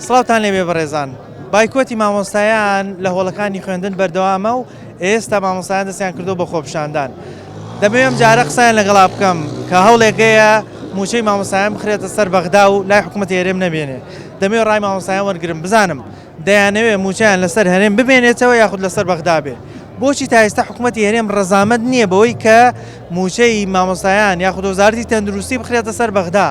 سڵاوتان لێبێ بەڕێزان بایکۆتی مامۆستایان لە هۆڵەکانی خوێندن بەردەوامە و ئێستا مامۆستایان دەستیان کردو بە خۆپشاندان دەمەوێم جارە قسەیان لەگەڵا بکەم کە هەوڵێکەیە موچەی مامۆستایان بخرێتە سەر بەغدا و لای حکوومەتی هەرێم نەبێنێ دەمەوێت ڕای مامۆستایان وەرگرم بزانم دەیانەوێت موچیان لەسەر هەرێم ببێنێتەوە یاخود لەسەر بەغدا بێ بۆچی تا ئێستا حکوومەتی هەرێم ڕەزامەند نییە بەوەی کە موچەی مامۆستایان یاخود وەزارەتی تەندروستی بخرێتە سەر بەغدا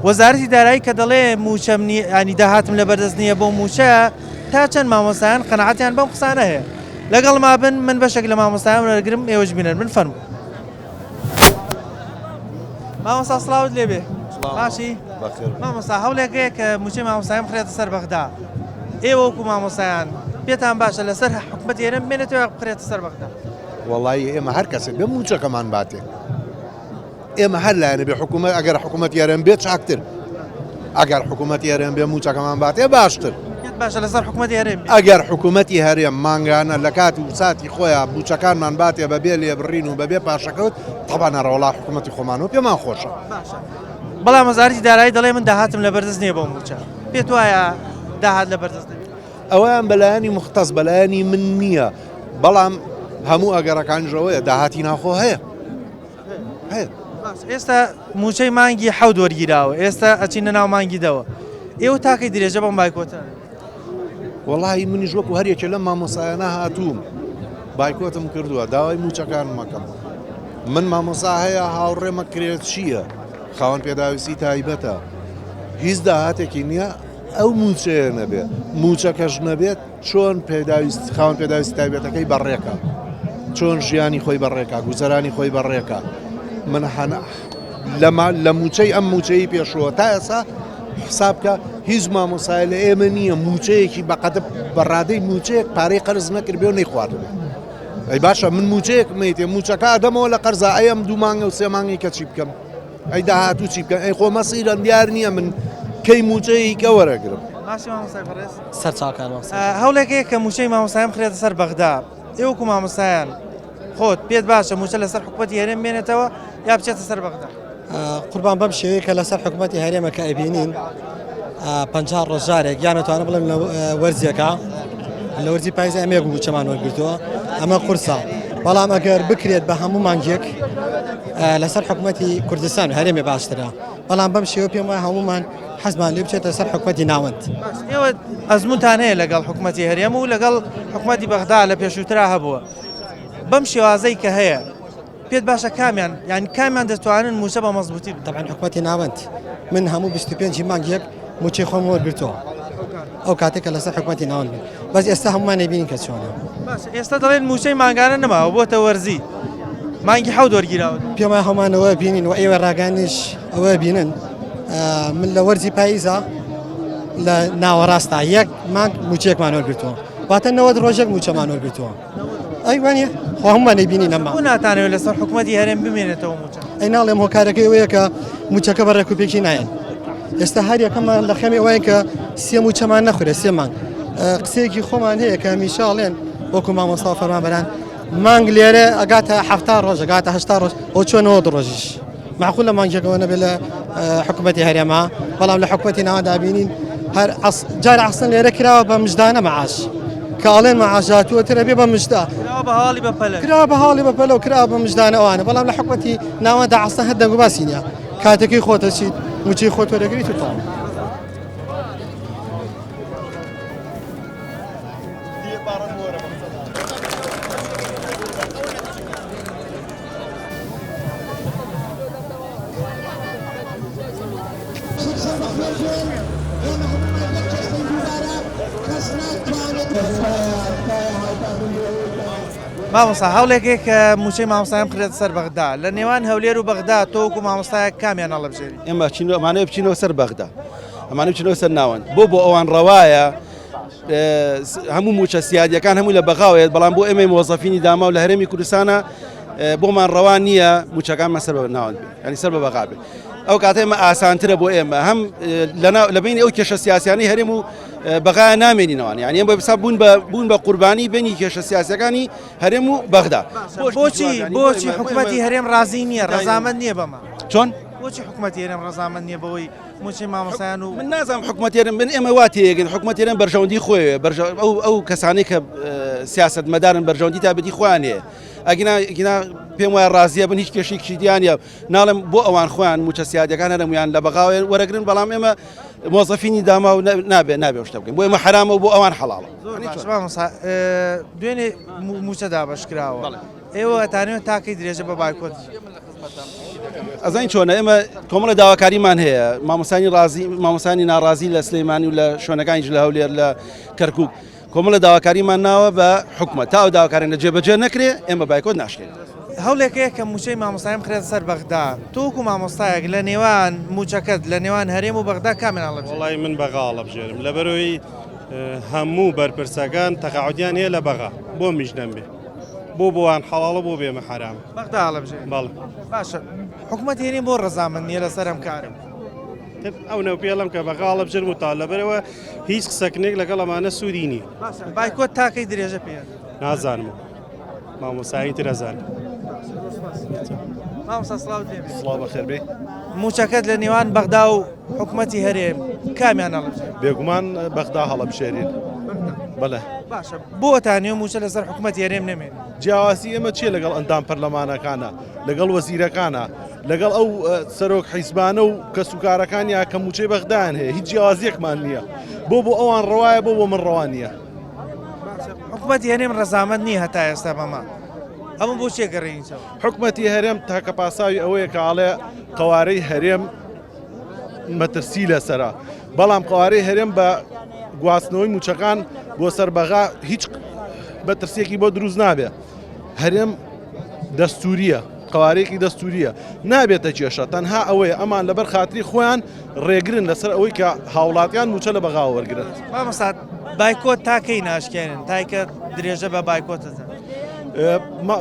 وەزارەتی دارایی کە دەڵێ موچەم ینی داهاتم لە بەردەست نییە بۆ موچە تا چەند مامۆستایان قەنەعەتیان بەم قسانە هەیە لەگەڵ ما بن من بەشێک لە مامۆستایان وەرگرم ئێوەش بینن من فەرموو مامۆستا سڵاوت لێبێ باشی مامۆستا هەوڵێکەیە کە موچەی مامۆستایان بخرێتە سەر بەغدا ئێوە وەکو مامۆستایان پێتان باشە لەسەر حکوومەتی هەرێم بێنێتەوە بخرێتە سەر بەغدا وەڵی ئێمە هەر کەسێک بێ موچەکەمان باتێ ئێمە هەر لایەنە بێ حکوومەت ئەگەر حکوومەتی هەرێم بێت چاکتر ئەگەر حکوومەتی هەرێم بێ موچەکەمان باتێ باشتر باشە لەسەر حکوومەتی هەرێم ئەگەر حکوومەتی هەرێم مانگانە لە کاتی وساتی خۆیان بوچەکانمان باتێ بەبێ لێبڕین و بەبێ پاشەکەوت تەبانە ڕەوڵا حکوومەتی خۆمانەوە پێمان خۆشە بەڵام وەزارەتی دارایی دەڵێ من داهاتم لە بەردەست نییە بۆ موچە پێت وایە داهات لە بەردەست ئەویان بەلایانی مختص بەلایانی من نییە بەڵام هەموو ئەگەرەکانژەوەیە داهاتی ناخۆ هەیە ئێستا موچەی مانگی حەوت وەرگیراوە ئێستا ئەچینە ناو مانگیدەوە ئێوە تاکەی درێژە بەم بایکۆتە وەڵی منیش وەکو هەرێکە لەم مامۆسایانە هاتووم بایکۆتم کردووە داوای موچەکان مەکەم من مامۆسا هەیە هاوڕێمە کرێت چییە خاوەن پێداویستی تایبەتە هیچ داهاتێکی نییە ئەو موچەیە نەبێت موچەکەش نەبێت چۆن خاوەن پێداویستی تایبەتەکەی بەڕێکە چۆن ژیانی خۆی بەڕێکە گوزەرانی خۆی بەڕێکە من لە موچەی ئەم موچەی پێشەوە تا ئێستا حسابکە هیچ مامۆسای لە ئێمە نییە موچەیەکی بەقەدە بەڕادەی موچەیەک پارەی قەرز نەکردبێ و نەیخواردبێ ئەی باشە من موچەیەک مەیتێ موچەکە ئەدەمەوە لە قەرزە ئەم 2 مانگە و 3 مانگی کە چی بکەم ئەی داهاتوو چی بکەم ئەی خۆ مەسیرەن دیار نییە من کەی موچەیەکە وەرەگرم هەوڵێکەیە کە موچەی مامۆستایان بخرێتە سەر بەغدا ئێوەکو مامۆستایان خۆت پێت باشە موچە لەسەر حکوومەتی هەرێم بێنێتەوە یا بچێتە سەر بەغدا قوربان بەم شێوەیە کە لەسەر حکوومەتی هەرێمە کە ئەبینین 50 ڕۆژارێک یان نتوانم بڵێم لە وەرزێکە لە وەرزی پاییز ئەمێک موچەمان وەرگرتووە ئەمە قورسە بەڵام ئەگەر بکرێت بە هەموو مانگێک لەسەر حکوومەتی کوردستان و هەرێمی باشترە بەڵام بەم شێوە پێم وایە هەمومان حەزمان لێ بچێتە سەر حکوومەتی ناوەند ئێوە ئەزموتان هەیە لەگەڵ حکوومەتی هەرێم و لەگەڵ حکوومەتی بەغدا لە پێشووترا هەبووە بەم شێوازەی کە هەیە پێت باشە کامیان یان کامیان دەتوانن موچە بە مەزبوطی طبعا حکوومەتی ناوەند من هەموو 25 مانگێک موچەی خۆم وەرگرتووە ئەو کاتێکە لەسەر حکوومەتی ناوەند بێت بەس ئێستا هەمومان نەبینین کە چۆنە ئێستا دەڵێن موچەی مانگانە نەماوە بۆتە وەرزی مانگی حەوت وەرگیراوە پێم وایە هەمومانەوە بینین و ئێوە ڕاگانیش ئەوە بینن من لە وەرزی پاییزە لە ناوەڕاستە یەک مانگ موچەیەکمان وەرگرتووە واتە 90 ڕۆژێک موچەمان وەرگرتووە ئەیوانە خۆ هەمومان نەبینین ئەمە ناتانەوێت لەسەر حکوومەتی هەرێم بمێنێتەوە موچە ئەی ناڵێم هۆکارەکەی ئەوەیە کە موچەکە بە ڕێکوپێکی نایەن ئێستا هەر یەکەمان لە خەمی وایە کە 3 موچەمان نەخورێ 3 مانگ قسەیەکی خۆمان هەیە کە میشاڵێن وەکو مامۆستا فەرمانبەران مانگ لێرە ئەگاتە 70 ڕۆژ ئەگاتە 80 ڕۆژ ئەو چۆن 90 ڕۆژیش معقول لە مانگێکەوە نەبێت لە حکوومەتی هەرێما بەڵام لە حکوومەتی ناوەدا بینین هەر جار عەسن لێرە کراوە بە مژدانە مەعاش کە ئەڵێن مەعاشاتوە ترە بێ بە مژدا کراوە بە هاڵی بەپەلە و کراوە بە مژدانەوانە بەڵام لە حکوومەتی ناوەدا عەسن هەر دەنگ و باسی نییە کاتێکی خۆتە چیت موچەی خۆت وەرەگریت و تەواو مامۆستا هەوڵێکێک کە موچەی مامۆستایان بخرێتە سەر بەغدا لە نێوان هەولێر و بەغدا تۆ وەکو مامۆستایەک کامیان هەڵەبژێری ئێمە ئەمانەیە بچینەوە سەر بەغدا ئەمانە بچینەوە سەر ناوەند بۆ ئەوان ڕەوایە هەموو موچە سیادیەکان هەموو لە بەغاوێت بەڵام بۆ ئێمە مۆزەفینی داما و لە هەرێمی کوردستانە بۆمان ڕەوا نییە موچەکانمان سەر بە ناوەند بێت ینی سەر بە بەغا بێت ئەو کاتە ئێمە ئاسانترە بۆ ئێمە هەم لە بین ئەو کێشە سیاسیانی هەرێم و بەغا نامێنینەوە یعنی ئێمە بەسا بوون بە قوربانی بینی کێشە سیاسیەکانی هەرێم و بەغدا بۆچی حکوومەتی هەرێم ڕازی نییە ڕەزامەند نییە بەمە چۆن بۆچی حکوومەت هێرێم ڕەزامەند نییە بەوەی موچەی مامۆستایان و من نازانم حکوومەتێرم من ئێمە واتەیەگەن حکوومەتێرم بەرژەوەندی خۆی ئەو کەسانی کە سیاست مەدارن بەرژەوەندی تابەتی خۆیانێ ئەگینا پێم وایە ڕازیە بن هیچ کێشێکی دیانە ناڵم بۆ ئەوان خۆیان موچە سیادەکان هەرمویان لە بەغاوێ وەرەگرن بەڵام ئێمە مۆزەفینی داما و نابێ شتە بکەین بۆ ئێمە حرامە و بۆ ئەوان حەڵاڵە دوێنێ موچە دابەشکراوە ئێوە ئەتانێت تاکەی درێژە بە بایکۆت ئەزین چۆنە ئێمە کۆمەڵە داواکاریمان هەیە مامۆسانی ناڕازی لە سلەیمانی و لە شوێنەکانیش لە هەولێر لە کەرکووک کۆمەڵە داواکاریمان ناوە بە حکوومەت تا ئەو داواکارێن لە جێبەجێ نەکرێ ئێمە بایکۆت ناشکێن هەولێکەیە کە موچەی مامۆستایم خرێت سەر بەغدا تۆکو مامۆستایەک لە نێوان موچەکەت لە نێوان هەرێم و بەغدا کامێناڵە وڵی من بەغا هەڵەبژێرم لەبەرەوەی هەموو بەرپرسەکان تەقاعودیان هەیە لە بەغا بۆ میژنەم بێ بۆوان حەڵاڵە بۆ بێمە حرام بەغدا هەڵەبژێرم بەڵ باشە حکوومەت هێرێم بۆ ڕەزامەند نییە لەسەر ئەم کارم ئەو نەو پێڵم کە بەغا هەڵەبژێرم و تا لەبەرەوە هیچ قسەکنێک لەگەڵ ئەمانە سوودی نی بایکۆت تاکەی درێژە پێ نازانم مامۆسایی ترەزان مامۆستا سڵاو دێ سڵاو بەخێر بێ موچەکەت لە نێوان بەغدا و حکوومەتی هەرێم کامیان هەڵەبژێرم بێگومان بەغدا هەڵەبژێرین بەڵێ باشە بۆ ئەتانێ موچە لەسەر حکوومەت هەرێم نەمێن جیاواسی ئێمە چیە لەگەڵ ئەندام پەرلەمانەکانە لەگەڵ وەزیرەکانە لەگەڵ ئەو سەرۆک حیزبانە و کەسوکارەکانیا کە موچەی بەغدایان هەیە هیچ جیاوازیەکمان نییە بۆ ئەوان ڕەوایە بۆ من ڕەوا نییە حکوومەتی هەرێم ڕەزامەند نییە هەتا ئێستا بەما ئەمە بۆ چێگەڕێنیتەوە حکوومەتی هەرێم تاکە پاساوی ئەوەیە کاڵێ قوارەی هەرێم مەترسی لەسرە بەڵام قوارەی هەرێم بە گواستنەوەی موچەکان بۆ سەربەغا هیچ بەترسێکی بۆ دروست نابێ هەرێم دەستوریە قوارێکی دەستوریە نابێتە کێشە تەنها ئەوەیە ئەمان لەبەر خاتری خۆیان ڕێگرن لەسەر ئەوەی کە هاوڵاتیان موچە لە بەغا وەرگرن مامۆستا بایکۆت تاکەی ناشکێنن تایکە درێژە بە بایکۆتەزە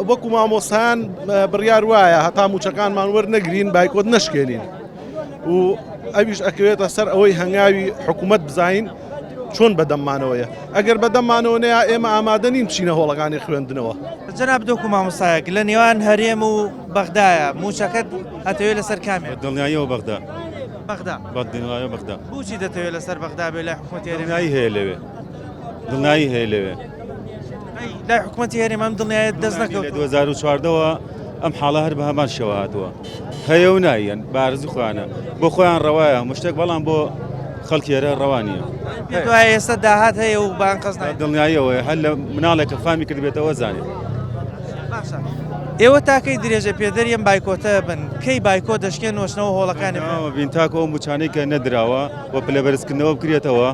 وەکو مامۆستایان بڕیار وایە هەتا موچەکانمان وەرنەگرین بایکۆت نەشکێنین و ئەویش ئەکەوێتە سەر ئەوەی هەنگاوی حکوومەت بزین چۆن بەدەممانەوەیە ئەگەر بەدەممانەوە نەیە ئێمە ئامادە نین بچینە هۆڵەکانی خوێندنەوە جەناب دۆکو مامۆستایەک لە نێوان هەرێم و بەغدایە موچەکەت ئەتەوێت لەسەر کامێن دڵنیاییەوە بەغدا بەغدا بەدڵنیایە بەغدا بۆچی دەتەوێت لەسەر بەغدا بێ لای حکوومەتی هەرێم دڵنیایی هەیە لەوێ دڵنیایی هەیە لەوێ لای حکوومەتی هەرێم ئەم دڵنیایەت دەست نەکەوت 2014ەوە ئەم حاڵە هەر بە هەمان شەوە هاتووە هەیە و نایەن بارزی خۆیانە بۆ خۆیان ڕەوایە مشتێک بەڵام بۆ خەڵکی هێرە ڕەوانیە دوای ئێستا داهات هەیە و بان قەز دڵنیاییەوە هەر لە مناڵێکە فامی کرد بێتەوە زانێت باشە ئێوە تاکەی درێژە پێدەریم بایکۆتە بن کەی بایکۆ دەشکێن نوۆشنەوە هۆڵەکانی بین تاکە ئەو موچانەی کە نەدراوە و پلەبەرزکردنەوە بکرێتەوە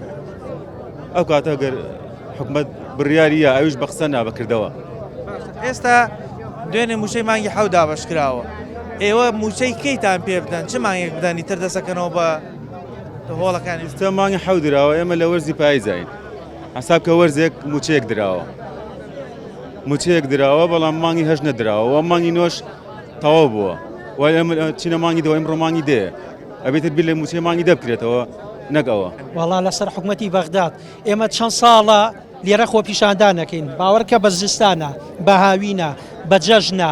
ئەو کاتە گەر حکومەت بڕیاریە ئەویش بە قسە نابەکردەوە ئێستا دوێنێ موچەی مانگی حەودا بەشکراوە ئێوە موچەی کەیتان پێ بدەن چ مانگێک بدەنی تر دەسەکەنەوە بە هۆڵەکانی ئێستا مانگی حەو دراوە ئێمە لە وەرزی پاییزین حساب کە وەرزێک موچەیەک دراوە موچەیەک دراوە بەڵام مانگی هەژ نەدراوە و مانگی نۆش تەواو بووە وای ئەمە چینە مانگی دەوە ئەمڕۆ مانگی دێ ئەبێتت بیر لە موچەی مانگی دەبکرێتەوە نەکەوە وەڵا لەسەر حکوومەتی بەغداد ئێمە چەند ساڵە لێرە خۆ پیشاندانەکەین باوەڕکە بە زستانە بە هاوینە بە جەژنە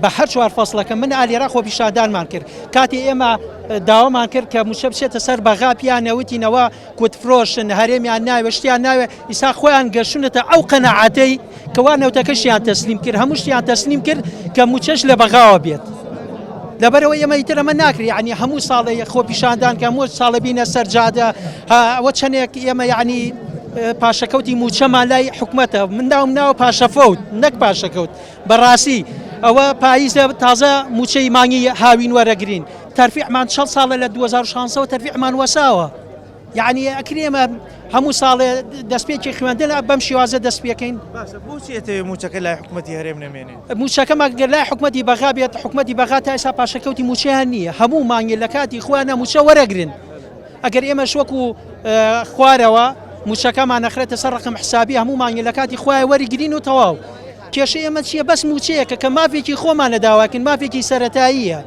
بە هەر چوار فەسڵەکە من ئالێرە خۆ پیشاندانمان کرد کاتی ئێمە داوامان کرد کە موچە بچێتە سەر بەغا پیان نەوتینەوە کوتفرۆشن هەرێمیان ناوێ شتیان ناوێ ئیسا خۆیان گەشونەتە ئەو قەنەعەتەی کەوا نەوتەکەشیان تەسلیم کرد هەموو شتیان تەسلیم کرد کە موچەش لە بەغاوە بێت لەبەرەوە ئێمە ئیتر ئەمە ناکری یعنی هەموو ساڵی خۆ پیشاندان کە هەموو ساڵە بینە سەرجادە ئەوە چەندێک ئێمە یعنی پاشەکەوتی موچەمان لای حکومەتە من ناوم پاشەفەوت نەک پاشەکەوت بەڕاستی ئەوە پاییزە تازە موچەی مانگی هاوین وەرەگرین تەرفیعمان چەند ساڵە لە 2016 تەرفیعمان وەساوە یعنی ئەکرێمە هەموو ساڵێ دەستپێکی خوێندن بەم شێوازە دەست پێکەین بۆچێتەوە موچەکە لای حکوومەتی هەرێم نەمێنێ موچەکەمە گەر لای حکوومەتی بەغا بێت حکوومەتی بەغا تا ئێستا پاشەکەوتی موچەیان نییە هەموو مانگی لە کاتی خۆیانە موچە وەرەگرن ئەگەر ئێمە شوەکو خوارەوە موچەکەمان نەخرێتە سەر ڕقم حسابی هەموو مانگی لە کاتی خۆیان وەریگرین و تەواو کێشە ئێمە چییە بەس موچەیەکە کە مافێکی خۆمانە داواکن مافێکی سەرەتاییە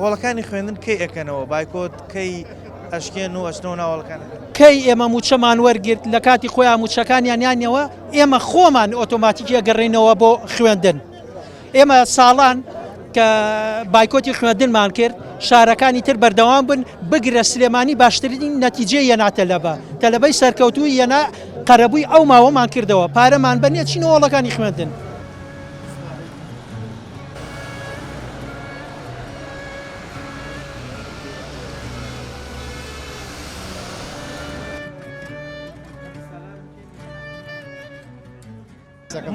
هۆڵەکانی خوێندن کەی ئەەکەنەوە بایکۆت کەی ئەشکێن و ئەچنەوە ناوەڵەکانە کەی ئێمە موچەمان وەرگرت لە کاتی خۆیان موچەکانیان یانەوە ئێمە خۆمان ئۆتۆماتیکیە گەڕێنەوە بۆ خوێندن ئێمە ساڵان کە بایکۆتی خوێندنمان کرد شارەکانی تر بەردەوام بن بگرە سلێمانی باشترین نەتیجە یەنا تەلەبەی سەرکەوتوی یەنا قەرەبووی ئەو ماوەمان کردەوە پارەمان بەنێ چینە وڵەکانی خوێندن.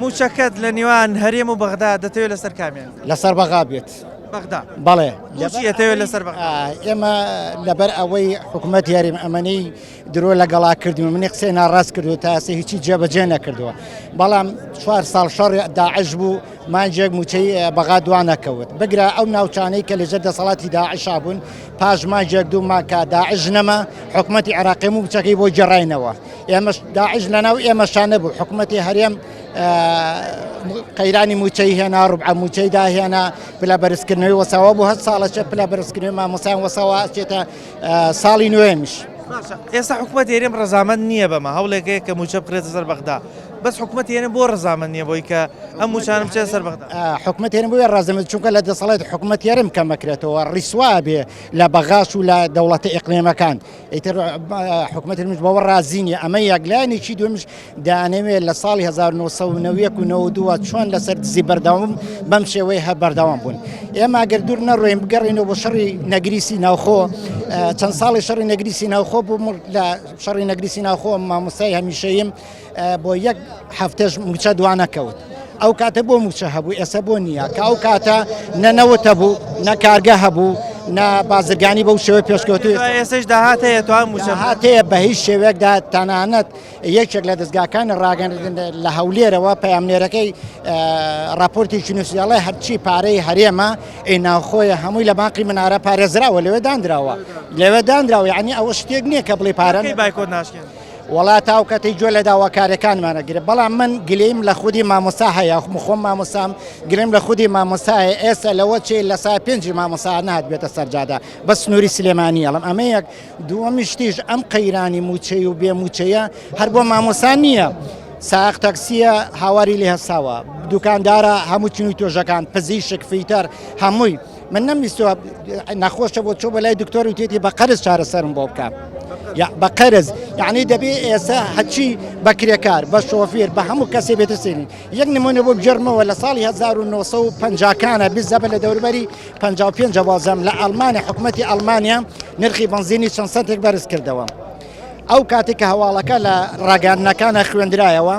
موچەکەت لە نێوان هەرێم و بەغدا دەتەوێت لەسەر کامیان لەسەر بەغا بێت بەغدا بەڵێ بۆچی دەتەوێت لەسەر بەغدا؟ ئێمە لەبەر ئەوەی حکوومەت یاریم ئەمەنەی درۆ لەگەڵا کردیم منی قسەی ناڕاست کردو تاسە هیچی جێبەجێ نەکردووە بەڵام 4 ساڵ شەڕ داعش بوو مانجێک موچەی بەغا دوانەکەوت بگرە ئەو ناوچانەی کە لەژێر دەسەڵاتی داعشا بوون پاش مانجێک دوومان کە داعش نەما حکوومەتی عێراقی و موچەکەی بۆ جێڕاینەوە ئێمەش داعش لەناو ئێمەشانە بوو حکوومەتی هەرێم قەیرانی موچەی هێنا ڕوبعە موچەی داهێنا پلا بەرزکردنەوەی وەساوە بوو 7 ساڵەچە پلا بەرزکردنەوەی مامۆسایان وەساوە ئەچێتە ساڵی نوێمیش. ئێستا حکوومەت هێرێم ڕەزامەند نییە بەمە هەوڵێکەیە کە موچە بکرێتە سەر بەغدا بەس حکوومەت هێرێم بۆ ڕەزامەند نییە بۆی کە ئەم موچانم بچێتە سەر بەغدا. حکوومەت هێرم بۆیە ڕازەمەند چونکە لە دەسەڵات حکوومەت هێرم کەمەکرێتەوە ڕیسوا بێ لە بەغاش و لە دەوڵەتە ئیقلیمەکان ئیتر حکوومەت هێرمش بەوە ڕازینیە ئەمە یەکلایەنێکی دومش دانەوێت لە ساڵی 1992 چۆن لەسەر دزی بەردەوام بەم شێوەی هە بەردەوام بوون. ئێمە ئەگەر دوور نەڕۆین بگەڕینەوە بۆ شەڕی نەگریسی ناوخۆ چەند ساڵی شەڕی نەگریسی ناوخۆ بوو لە شەڕی نەگریسی ناوخۆ مامۆستای هەمیشەییم بۆ یەک هەفتەش موچە دوانەکەوت ئەو کاتە بۆ موچە هەبوو ئێستا بۆ نییە کە ئەو کاتە نەنەوەتە بوو نە کارگە هەبوو نە بازرگانی بەو شێوەی پێشکەوتوی ئێستش داهات هەیە تو موچە هاتەیە بە هیچ شێوەیەکدا تەنانەت یەکێک لە دەستگاکان ڕاگەن لە هەولێرەوە پەیامنێرەکەی راپۆرتێکی نووسیاڵی هەرچی پارەی هەرێمە ناوخۆیە هەمووی لە باقی منارە پارێزراوە لەوێ دانراوە یعنی ئەوە شتێک نییە کە بڵێ پارە بایکۆت ناشکێن وڵات تاو کەتەی گوێ لە داواکارەکانمانەگرێت بەڵام من گلەیم لە خودی مامۆستا هەیە خۆم مامۆسام گرم لە خودی مامۆسایە ئێستا لەوە چێ لە سا 5 مامۆسا نهات بێتە سەرجادا بە سنووری سلێمانی ئەڵم ئەمە یەک دووەمیشتیش ئەم قەیرانی موچەی و بێ موچەیە هەر بۆ مامۆسا نییە ساق تەکسیە هاواری لێ هەساوە دوکاندارە هەموو چنووی تۆژەکان پزیشک فیتەر هەمووی من نەمیستوە نەخۆشە بۆ چۆ بەلای دکتۆر و تێتی بە قەرز چارەسەرم بۆ بکەم بە قەرز یعنی دەبێ ئێستا هەچی بەکرێکار بە شۆفێر بە هەموو کەسێ بێتە سێنین یەک نمونە بۆ بجەرمەوە لە ساڵی 1950کانە بیزەبە لە دەوروبەری 55 جەوازەم لە ئەڵمانیا حکوومەتی ئەڵمانیا نرخی بنزینی چەند سەنتێک بەرز کردەوە ئەو کاتێک کە هەواڵەکە لە ڕاگەاندنەکانە خوێندرایەوە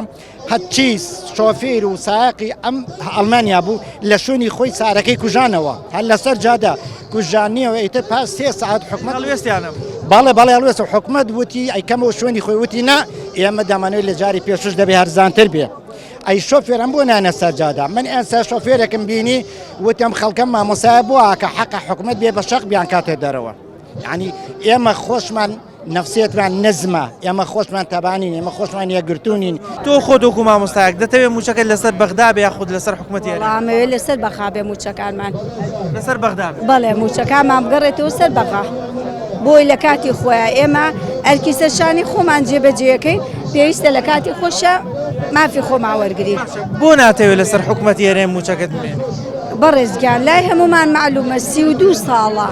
هەچی شۆفێر و سایقی ئەم ئەڵمانیا بوو لە شوێنی خۆی سارەکەی کوژانەوە هەر لەسەر جادا کوژانیەوە ئیتر پاس 3 ساعت حکوومەت هەڵوێستیانم بەڵێ هەڵوێستە حکوومەت وتی ئەیکەمەوە شوێنی خۆی وتی نا ئێمە دەمانەوێت لە جاری پێشش دەبێ هەرزانتر بێ ئەی شۆفێرم بۆ نانە سەرجادا من ئێستا شۆفێرێکم بینی وتم خەڵکەم مامۆسایە بووە کە حەقە حکوومەت بێ بە شەق بیان کاتێ دەرەوە یعنی ئێمە خۆشمان نفسیتمان نزمە ئێمە خۆشمان تەبانین ئێمە خۆشمان یەکگرتوونین تۆ خۆ دۆکو مامۆستایەک دەتەوێت موچەکەت لەسەر بەغدا بێ یاخود لەسەر حکوومەت هێرێم ئەمەوێت لەسەر بەغا بێ موچەکانمان لەسەر بەغدا بەڵێ موچەکانمان بگەڕێتەوە سەر بەغا بۆی لە کاتی خۆیان ئێمە ئەرکی سەرشانی خۆمان جێبەجێەکەی پێویستە لە کاتی خۆشە مافی خۆمان وەرگری بۆ ناتەوێت لەسەر حکوومەت هێرێم موچەکەت بێ بەڕێزگیان لای هەمومان معلومە 32 ساڵە